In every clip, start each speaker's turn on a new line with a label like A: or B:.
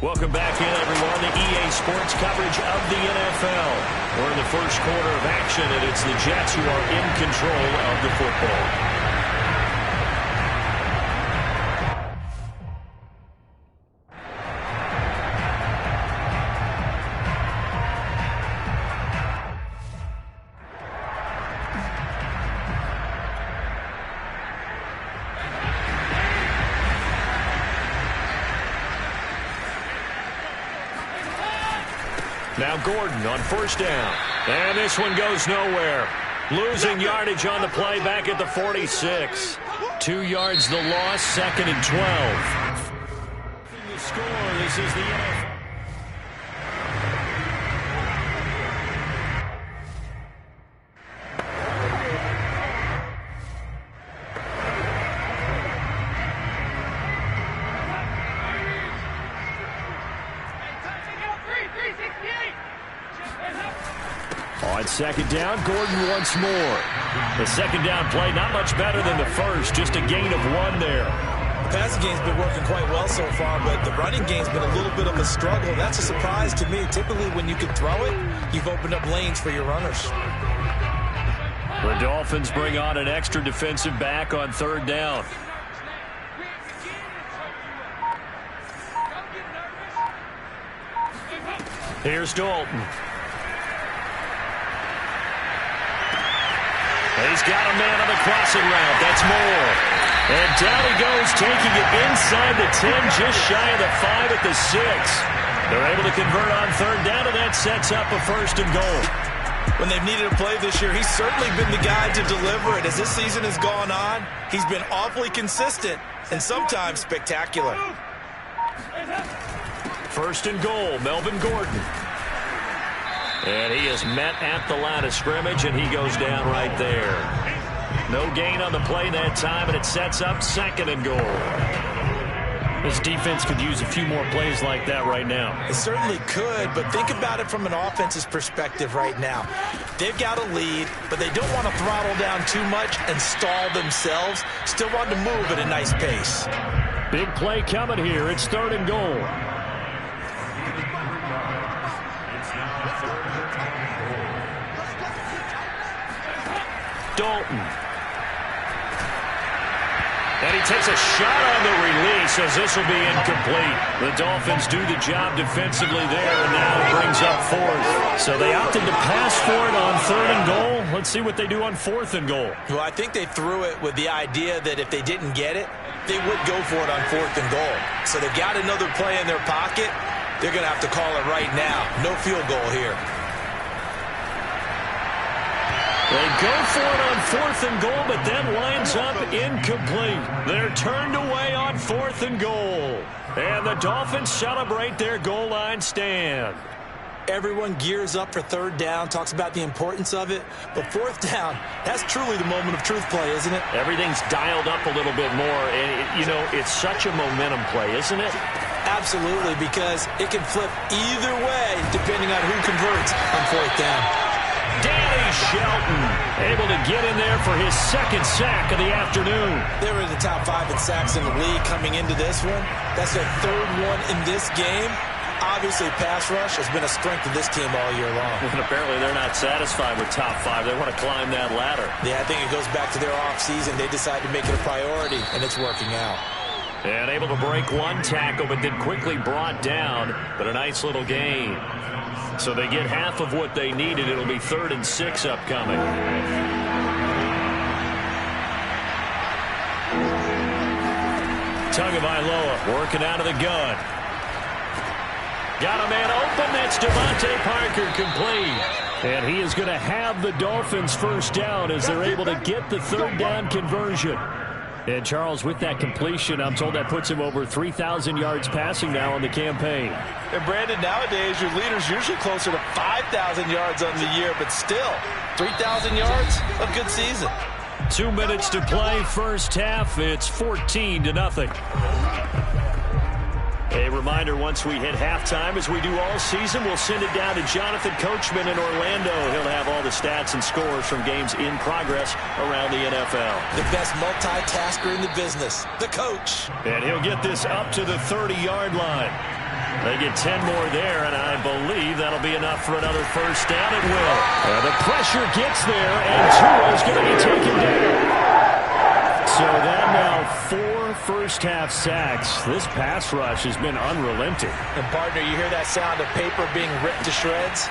A: Welcome back in, everyone, to EA Sports coverage of the NFL. We're in the first quarter of action, and it's the Jets who are in control of the football. Now Gordon on first down. And this one goes nowhere. Losing yardage on the play back at the 46. 2 yards the loss, 2nd and 12. The score, this is the NFL. On second down, Gordon once more. The second down play, not much better than the first, just a gain of 1 there.
B: The passing game's been working quite well so far, but the running game's been a little bit of a struggle. That's a surprise to me. Typically, when you can throw it, you've opened up lanes for your runners.
A: The Dolphins bring on an extra defensive back on third down. Here's Dalton. He's got a man on the crossing route. That's Moore. And down he goes, taking it inside the 10, just shy of the 5 at the 6. They're able to convert on third down, and that sets up a 1st and goal.
B: When they've needed a play this year, he's certainly been the guy to deliver it. As this season has gone on, he's been awfully consistent and sometimes spectacular.
A: 1st and goal, Melvin Gordon. And he is met at the line of scrimmage, and he goes down right there. No gain on the play that time, and it sets up 2nd and goal. This defense could use a few more plays like that right now.
B: It certainly could, but think about it from an offense's perspective right now. They've got a lead, but they don't want to throttle down too much and stall themselves. Still want to move at a nice pace.
A: Big play coming here. It's 3rd and goal. Dalton. And he takes a shot on the release as this will be incomplete. The Dolphins do the job defensively there, and now it brings up 4th. So they opted to pass for it on 3rd and goal. Let's see what they do on 4th and goal.
B: Well, I think they threw it with the idea that if they didn't get it, they would go for it on 4th and goal. So they've got another play in their pocket. They're going to have to call it right now. No field goal here.
A: They go for it on 4th and goal, but then winds up incomplete. They're turned away on 4th and goal. And the Dolphins celebrate their goal line stand.
B: Everyone gears up for 3rd down, talks about the importance of it. But 4th down, that's truly the moment of truth play, isn't it?
A: Everything's dialed up a little bit more. And, it's such a momentum play, isn't it?
B: Absolutely, because it can flip either way depending on who converts on 4th down.
A: Danny Shelton able to get in there for his 2nd sack of the afternoon.
B: They were in the top 5 in sacks in the league coming into this one. That's their 3rd one in this game. Obviously, pass rush has been a strength of this team all year long.
A: And apparently they're not satisfied with top 5. They want to climb that ladder.
B: Yeah, I think it goes back to their offseason. They decided to make it a priority, and it's working out.
A: And able to break 1 tackle, but then quickly brought down. But a nice little gain. So they get half of what they needed. It'll be 3rd and 6 upcoming. Tagovailoa working out of the gun. Got a man open. That's Devontae Parker complete. And he is going to have the Dolphins 1st down as they're able to get the 3rd down conversion. And Charles, with that completion, I'm told that puts him over 3,000 yards passing now on the campaign.
B: And Brandon, nowadays your leader's usually closer to 5,000 yards on the year, but still, 3,000 yards, a good season.
A: 2 minutes to play, first half. It's 14-0. A reminder, once we hit halftime, as we do all season, we'll send it down to Jonathan Coachman in Orlando. He'll have all the stats and scores from games in progress around the NFL.
B: The best multitasker in the business, the coach.
A: And he'll get this up to the 30-yard line. They get 10 more there, and I believe that'll be enough for another first down. It will. And the pressure gets there, and Tua's going to be taken down. So that now 4 first-half sacks. This pass rush has been unrelenting.
B: And, partner, you hear that sound of paper being ripped to shreds?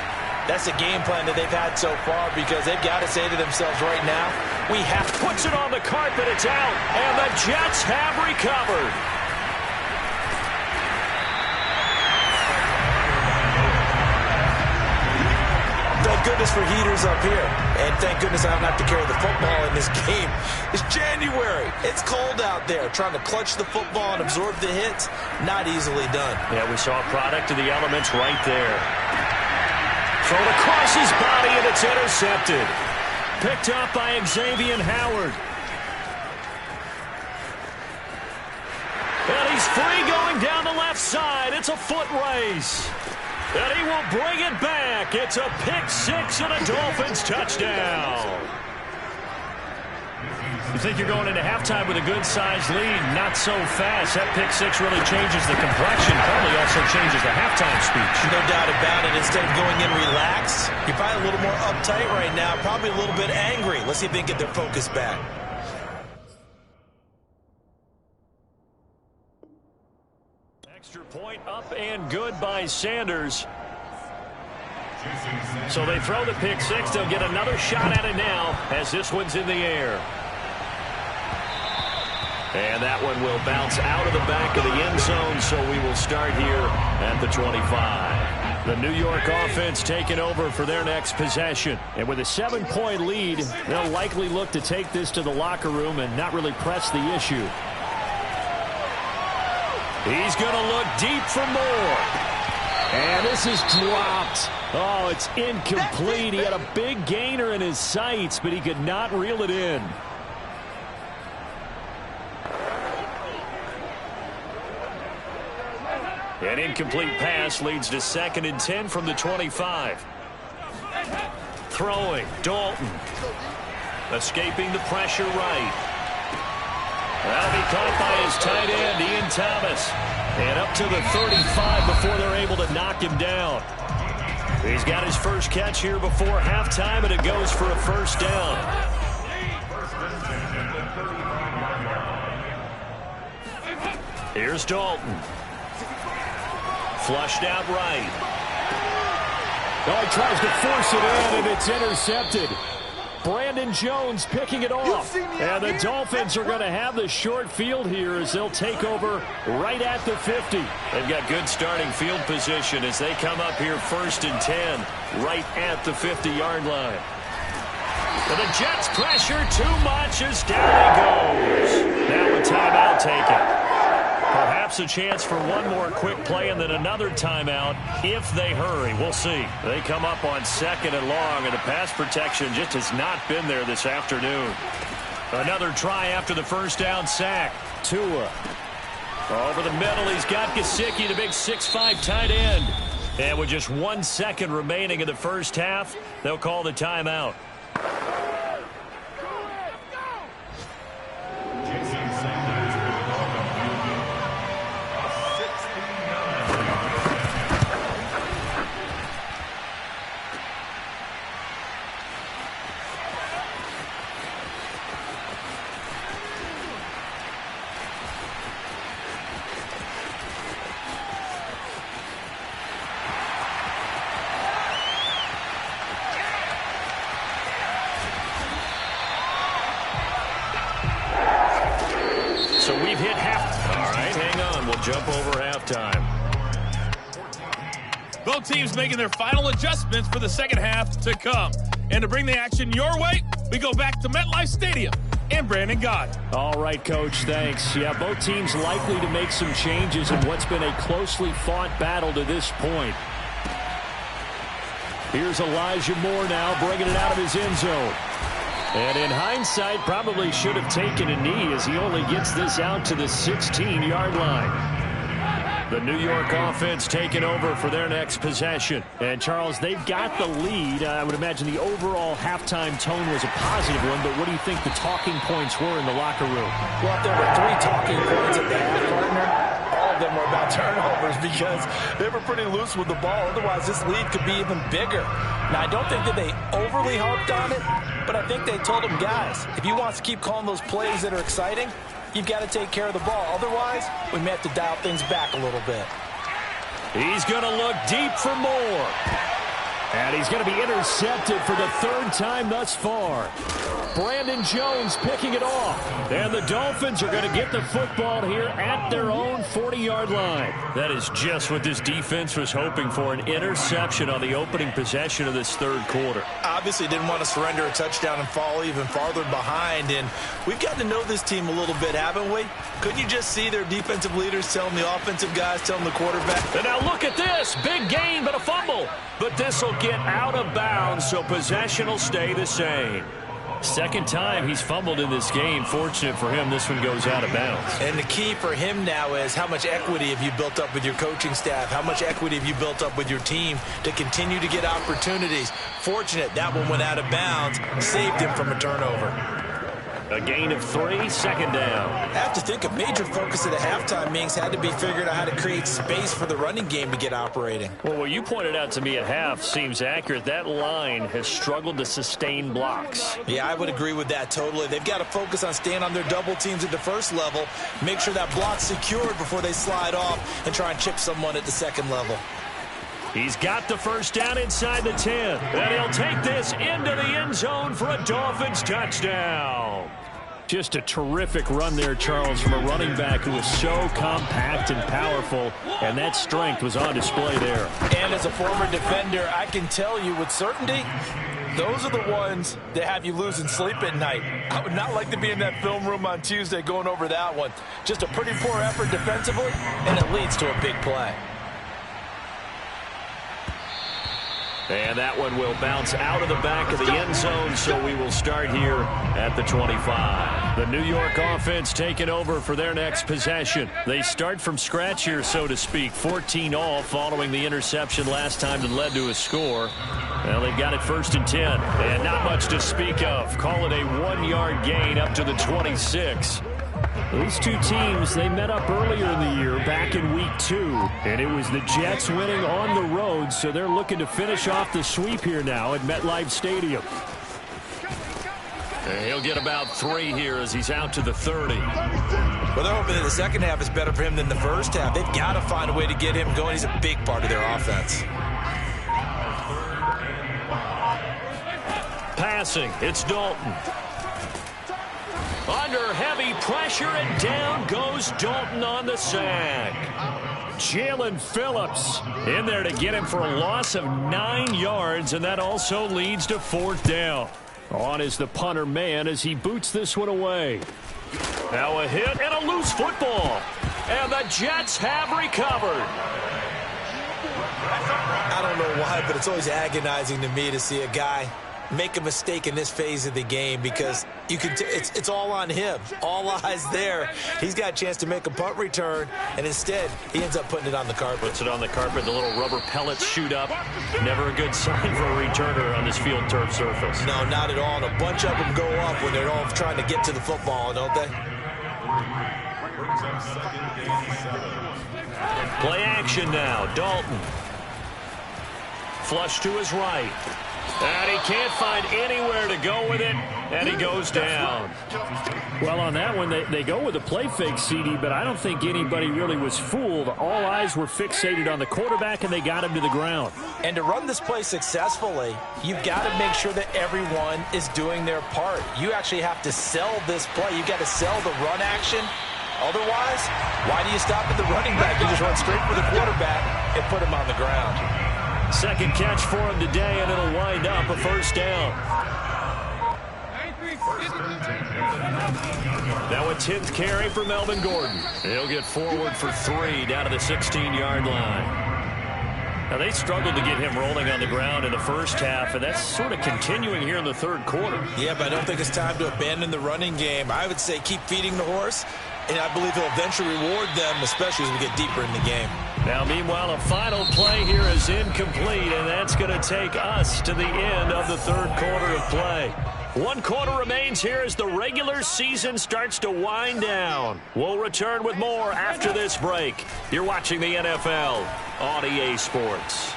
B: That's the game plan that they've had so far, because they've got to say to themselves right now, we have to.
A: Puts it on the carpet. It's out. And the Jets have recovered.
B: Thank goodness for heaters up here. And thank goodness I don't have to carry the football in this game. It's January. It's cold out there. Trying to clutch the football and absorb the hits, not easily done.
A: Yeah, we saw a product of the elements right there. Thrown across his body, and it's intercepted. Picked up by Xavier Howard. And he's free going down the left side. It's a foot race. And he will bring it back. It's a pick six and a Dolphins touchdown. You think you're going into halftime with a good-sized lead? Not so fast. That pick six really changes the complexion. Probably also changes the halftime speech.
B: No doubt about it. Instead of going in relaxed, you're probably a little more uptight right now. Probably a little bit angry. Let's see if they can get their focus back.
A: Extra point up and good by Sanders. So they throw the pick six. They'll get another shot at it now as this one's in the air. And that one will bounce out of the back of the end zone, so we will start here at the 25. The New York offense taking over for their next possession. And with a 7-point lead, they'll likely look to take this to the locker room and not really press the issue. He's going to look deep for more. And this is dropped. Oh, it's incomplete. He had a big gainer in his sights, but he could not reel it in. An incomplete pass leads to 2nd and 10 from the 25. Throwing, Dalton. Escaping the pressure right. That'll be caught by his tight end, Ian Thomas. And up to the 35 before they're able to knock him down. He's got his first catch here before halftime, and it goes for a first down. Here's Dalton. Flushed out right. Oh, he tries to force it in, and it's intercepted. Brandon Jones picking it off. And the Dolphins are going to have the short field here as they'll take over right at the 50. They've got good starting field position as they come up here 1st and 10 right at the 50-yard line. And the Jets pressure too much as down he goes. Now a timeout taken. Perhaps a chance for one more quick play and then another timeout if they hurry. We'll see. They come up on 2nd and long, and the pass protection just has not been there this afternoon. Another try after the first down sack. Tua. Over the middle, he's got Gesicki, the big 6'5" tight end. And with just 1 second remaining in the first half, they'll call the timeout. So we've hit half. All right, hang on. We'll jump over halftime.
C: Both teams making their final adjustments for the second half to come. And to bring the action your way, we go back to MetLife Stadium and Brandon Gott.
A: All right, Coach, thanks. Yeah, both teams likely to make some changes in what's been a closely fought battle to this point. Here's Elijah Moore now bringing it out of his end zone. And in hindsight, probably should have taken a knee as he only gets this out to the 16-yard line. The New York offense taking over for their next possession. And, Charles, they've got the lead. I would imagine the overall halftime tone was a positive one, but what do you think the talking points were in the locker room?
B: Well, if there were 3 talking points at the half, partner, all of them were about turnovers because they were pretty loose with the ball. Otherwise, this lead could be even bigger. Now, I don't think that they overly harped on it, but I think they told them, guys, if you want to keep calling those plays that are exciting, you've got to take care of the ball. Otherwise, we may have to dial things back a little bit.
A: He's going to look deep for more. And he's going to be intercepted for the 3rd time thus far. Brandon Jones picking it off. And the Dolphins are going to get the football here at their own 40-yard line. That is just what this defense was hoping for, an interception on the opening possession of this 3rd quarter.
B: Obviously didn't want to surrender a touchdown and fall even farther behind. And we've got to know this team a little bit, haven't we? Couldn't you just see their defensive leaders telling the offensive guys, telling the quarterback?
A: And now look at this. Big gain, but a fumble. But this will get out of bounds, so possession will stay the same. 2nd time he's fumbled in this game. Fortunate for him, this one goes out of bounds.
B: And the key for him now is how much equity have you built up with your coaching staff? How much equity have you built up with your team to continue to get opportunities? Fortunate that one went out of bounds, saved him from a turnover.
A: A gain of 3, 2nd down.
B: I have to think a major focus of the halftime meetings had to be figuring out how to create space for the running game to get operating.
A: Well, what you pointed out to me at half seems accurate. That line has struggled to sustain blocks.
B: Yeah, I would agree with that totally. They've got to focus on staying on their double teams at the 1st level, make sure that block's secured before they slide off and try and chip someone at the 2nd level.
A: He's got the 1st down inside the 10. And he'll take this into the end zone for a Dolphins touchdown. Just a terrific run there, Charles, from a running back who was so compact and powerful, and that strength was on display there.
B: And as a former defender, I can tell you with certainty, those are the ones that have you losing sleep at night. I would not like to be in that film room on Tuesday going over that one. Just a pretty poor effort defensively, and it leads to a big play.
A: And that one will bounce out of the back of the end zone, so we will start here at the 25. The New York offense taking over for their next possession. They start from scratch here, so to speak. 14 all following the interception last time that led to a score. Well, they've got it 1st and 10, and not much to speak of. Call it a 1-yard gain up to the 26. These two teams, they met up earlier in the year, back in week 2, and it was the Jets winning on the road, so they're looking to finish off the sweep here now at MetLife Stadium. And he'll get about 3 here as he's out to the 30.
B: Well, they're hoping that the 2nd half is better for him than the 1st half. They've got to find a way to get him going. He's a big part of their offense.
A: Passing, it's Dalton. Under heavy pressure, and down goes Dalton on the sack. Jalen Phillips in there to get him for a loss of 9 yards, and that also leads to 4th down. On is the punter man as he boots this one away. Now a hit and a loose football. And the Jets have recovered.
B: I don't know why, but it's always agonizing to me to see a guy make a mistake in this phase of the game because you can it's all on him. All eyes there. He's got a chance to make a punt return, and instead he ends up putting it on the carpet.
A: Puts it on the carpet. The little rubber pellets shoot up. Never a good sign for a returner on this field turf surface.
B: No, not at all. And a bunch of them go up when they're all trying to get to the football, don't they?
A: Play action now. Dalton. Flush to his right. And he can't find anywhere to go with it, and he goes down. Well, on that one, they go with a play fake, CD, but I don't think anybody really was fooled. All eyes were fixated on the quarterback, and they got him to the ground.
B: And to run this play successfully, you've got to make sure that everyone is doing their part. You actually have to sell this play. You've got to sell the run action. Otherwise, why do you stop at the running back? You just run straight for the quarterback and put him on the ground.
A: 2nd catch for him today, and it'll wind up a 1st down. Now a 10th carry for Melvin Gordon. He'll get forward for 3 down to the 16-yard line. Now they struggled to get him rolling on the ground in the 1st half, and that's sort of continuing here in the 3rd quarter.
B: Yeah, but I don't think it's time to abandon the running game. I would say keep feeding the horse and I believe he'll eventually reward them, especially as we get deeper in the game.
A: Now, meanwhile, a final play here is incomplete, and that's going to take us to the end of the third quarter of play. 1 quarter remains here as the regular season starts to wind down. We'll return with more after this break. You're watching the NFL on EA Sports.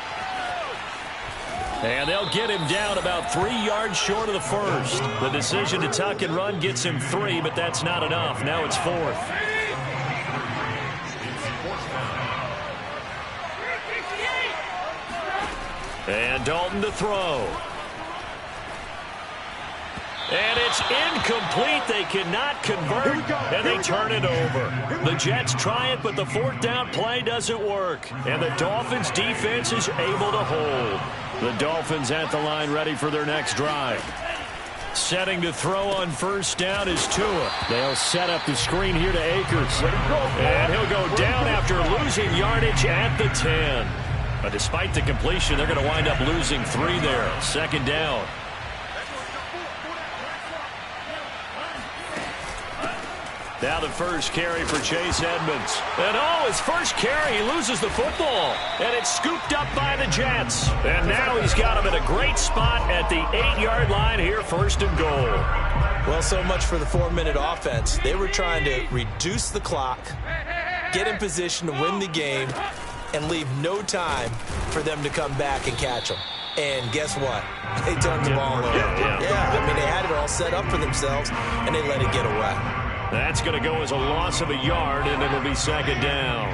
A: And they'll get him down about 3 yards short of the first. The decision to tuck and run gets him 3, but that's not enough. Now it's 4th. And Dalton to throw. And it's incomplete. They cannot convert, and they turn it over. The Jets try it, but the 4th down play doesn't work. And the Dolphins' defense is able to hold. The Dolphins at the line ready for their next drive. Setting to throw on 1st down is Tua. They'll set up the screen here to Akers. And he'll go down after losing yardage at the 10. But despite the completion, they're going to wind up losing 3 there. 2nd down. Now the first carry for Chase Edmonds. And his first carry, he loses the football. And it's scooped up by the Jets. And now he's got him in a great spot at the 8-yard line here, 1st and goal.
B: Well, so much for the 4-minute offense. They were trying to reduce the clock, get in position to win the game, and leave no time for them to come back and catch them. And guess what? They turned the ball over. Yeah, I mean, they had it all set up for themselves, and they let it get away.
A: That's going to go as a loss of a yard, and it'll be 2nd down.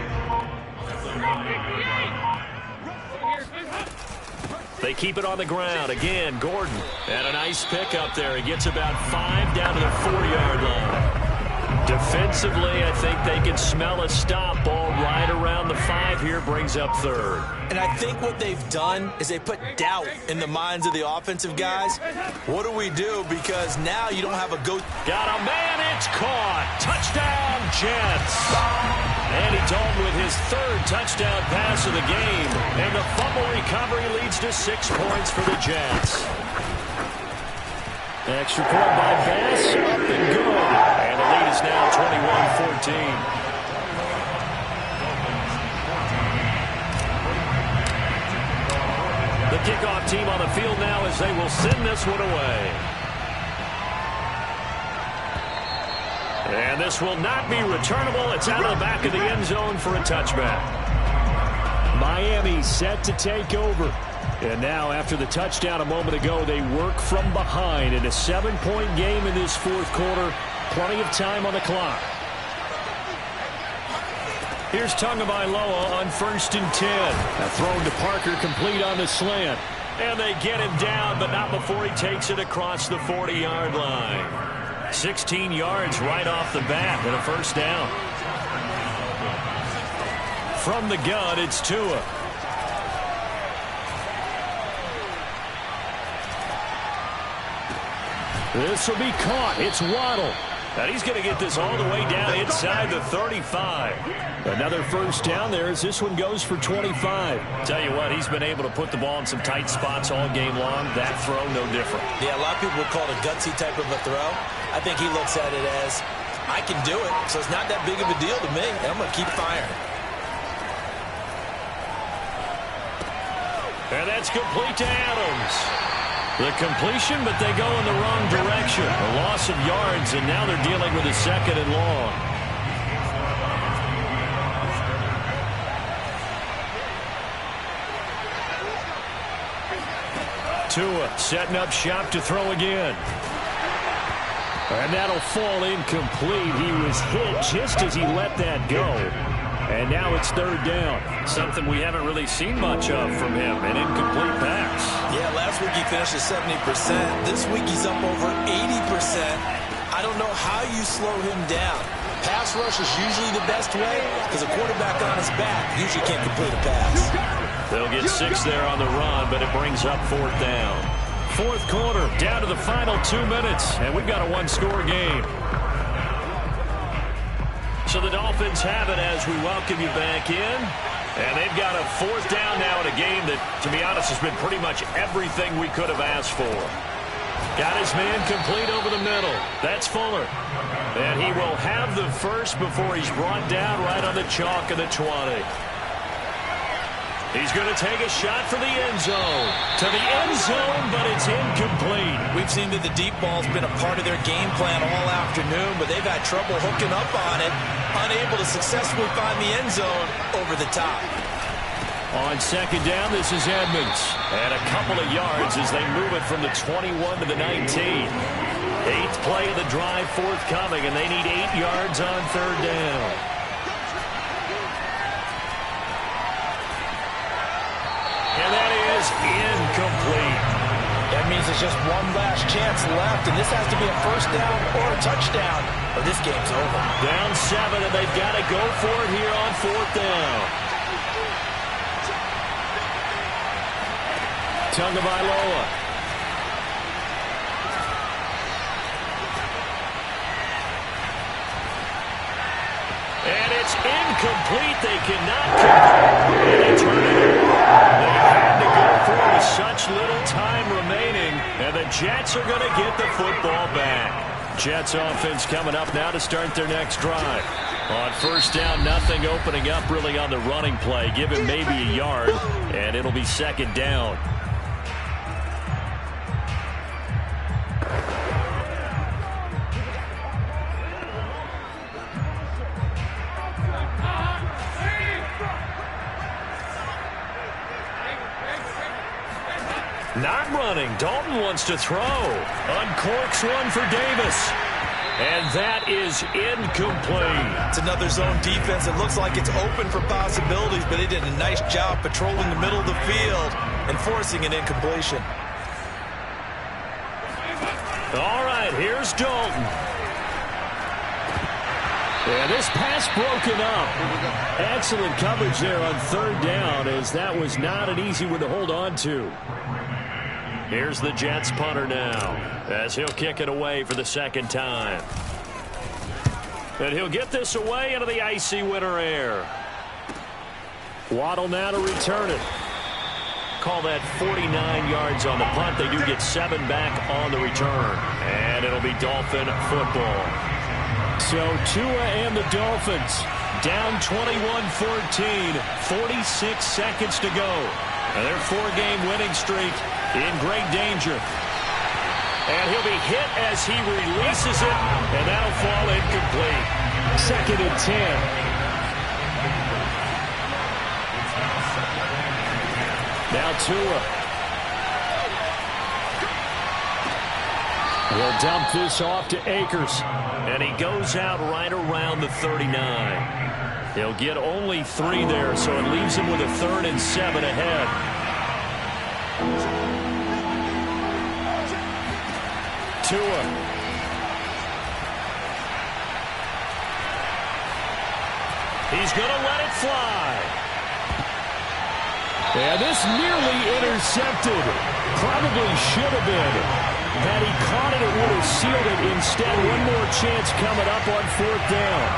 A: They keep it on the ground. Again, Gordon. And a nice pick up there. He gets about 5 down to the 4-yard line. Defensively, I think they can smell a stop. Ball right around the 5 here, brings up 3rd.
B: And I think what they've done is they put doubt in the minds of the offensive guys. What do we do? Because now you don't have a go.
A: Got a man, it's caught. Touchdown, Jets. Andy Dalton with his 3rd touchdown pass of the game. And the fumble recovery leads to 6 points for the Jets. Extra point by Bass, up and good. And the lead is now 21-14. The kickoff team on the field now as they will send this one away. And this will not be returnable. It's out of the back of the end zone for a touchback. Miami set to take over. And now, after the touchdown a moment ago, they work from behind in a 7-point game in this 4th quarter. Plenty of time on the clock. Here's Tagovailoa on 1st and 10. A thrown to Parker, complete on the slant. And they get him down, but not before he takes it across the 40-yard line. 16 yards right off the bat and a 1st down. From the gun, it's Tua. This will be caught. It's Waddle. And he's going to get this all the way down inside the 35. Another 1st down there as this one goes for 25. Tell you what, he's been able to put the ball in some tight spots all game long. That throw, no different.
B: Yeah, a lot of people would call it a gutsy type of a throw. I think he looks at it as, I can do it, so it's not that big of a deal to me. I'm going to keep firing.
A: And that's complete to Adams. The completion, but they go in the wrong direction. A loss of yards, and now they're dealing with a 2nd and long. Tua setting up shop to throw again. And that'll fall incomplete. He was hit just as he let that go. And now it's 3rd down. Something we haven't really seen much of from him, an incomplete pass.
B: Yeah, last week he finished at 70%. This week he's up over 80%. I don't know how you slow him down. Pass rush is usually the best way because a quarterback on his back usually can't complete a pass.
A: They'll get 6 there on the run, but it brings up 4th down. 4th quarter, down to the final 2 minutes, and we've got a 1-score game. So the Dolphins have it as we welcome you back in. And they've got a 4th down now in a game that, to be honest, has been pretty much everything we could have asked for. Got his man complete over the middle. That's Fuller. And he will have the first before he's brought down right on the chalk of the 20. He's going to take a shot for the end zone. To the end zone, but it's incomplete.
B: We've seen that the deep ball's been a part of their game plan all afternoon, but they've had trouble hooking up on it, unable to successfully find the end zone over the top.
A: On second down, this is Edmonds. And a couple of yards as they move it from the 21 to the 19. Eighth play of the drive forthcoming, and they need 8 yards on third down. And that is incomplete.
B: That means there's just one last chance left, and this has to be a first down or a touchdown, or this game's over.
A: Down 7, and they've got to go for it here on fourth down. Tagovailoa. And it's incomplete. They cannot complete. And they turn it over. They had to go for it with such little time remaining. And the Jets are going to get the football back. Jets offense coming up now to start their next drive. On first down, nothing opening up really on the running play. Give him maybe a yard, and it'll be second down. Not running. Dalton wants to throw. Uncorks one for Davis. And that is incomplete.
B: It's another zone defense. It looks like it's open for possibilities, but they did a nice job patrolling the middle of the field and forcing an incompletion.
A: All right, here's Dalton. And this pass broken up. Excellent coverage there on third down, as that was not an easy one to hold on to. Here's the Jets punter now, as he'll kick it away for the second time. And he'll get this away into the icy winter air. Waddle now to return it. Call that 49 yards on the punt. They do get 7 back on the return. And it'll be Dolphin football. So Tua and the Dolphins down 21-14, 46 seconds to go. And their 4-game winning streak in great danger. And he'll be hit as he releases it, and that'll fall incomplete. Second and 10. Now Tua will dump this off to Akers, and he goes out right around the 39. He'll get only 3 there, so it leaves him with a 3rd and 7 ahead. Tua. He's going to let it fly. And this nearly intercepted. Probably should have been. Had he caught it, it would have sealed it. Instead, one more chance coming up on fourth down.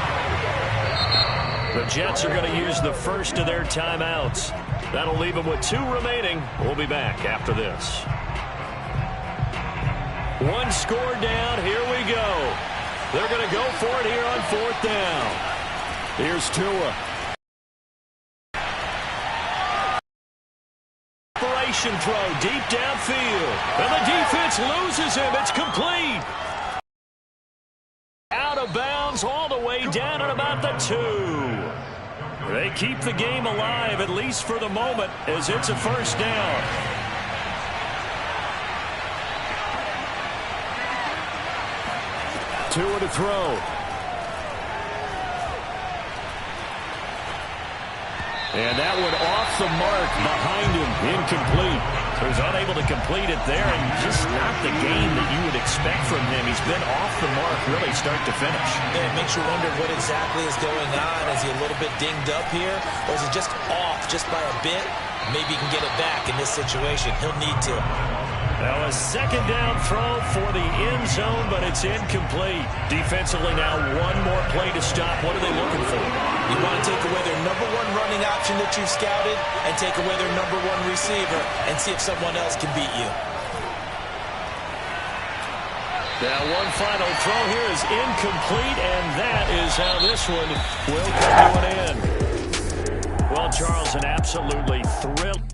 A: The Jets are going to use the first of their timeouts. That'll leave them with 2 remaining. We'll be back after this. 1 score down. Here we go. They're going to go for it here on fourth down. Here's Tua. Operation throw deep downfield. And the defense loses him. It's complete. Out of bounds all the way down at about the 2. They keep the game alive, at least for the moment, as it's a first down. Tua to throw. And that one off the mark behind him. Incomplete. So he's unable to complete it there, and just not the game that you would expect from him. He's been off the mark really start to finish.
B: Yeah, it makes you wonder what exactly is going on. Is he a little bit dinged up here, or is he just off just by a bit? Maybe he can get it back in this situation. He'll need to.
A: Now a second down throw for the end zone, but it's incomplete. Defensively now, one more play to stop. What are they looking for?
B: You want to take away their number 1 running option that you've scouted and take away their number 1 receiver and see if someone else can beat you.
A: Now one final throw here is incomplete, and that is how this one will come to an end. Well, Charles, an absolutely thrilling.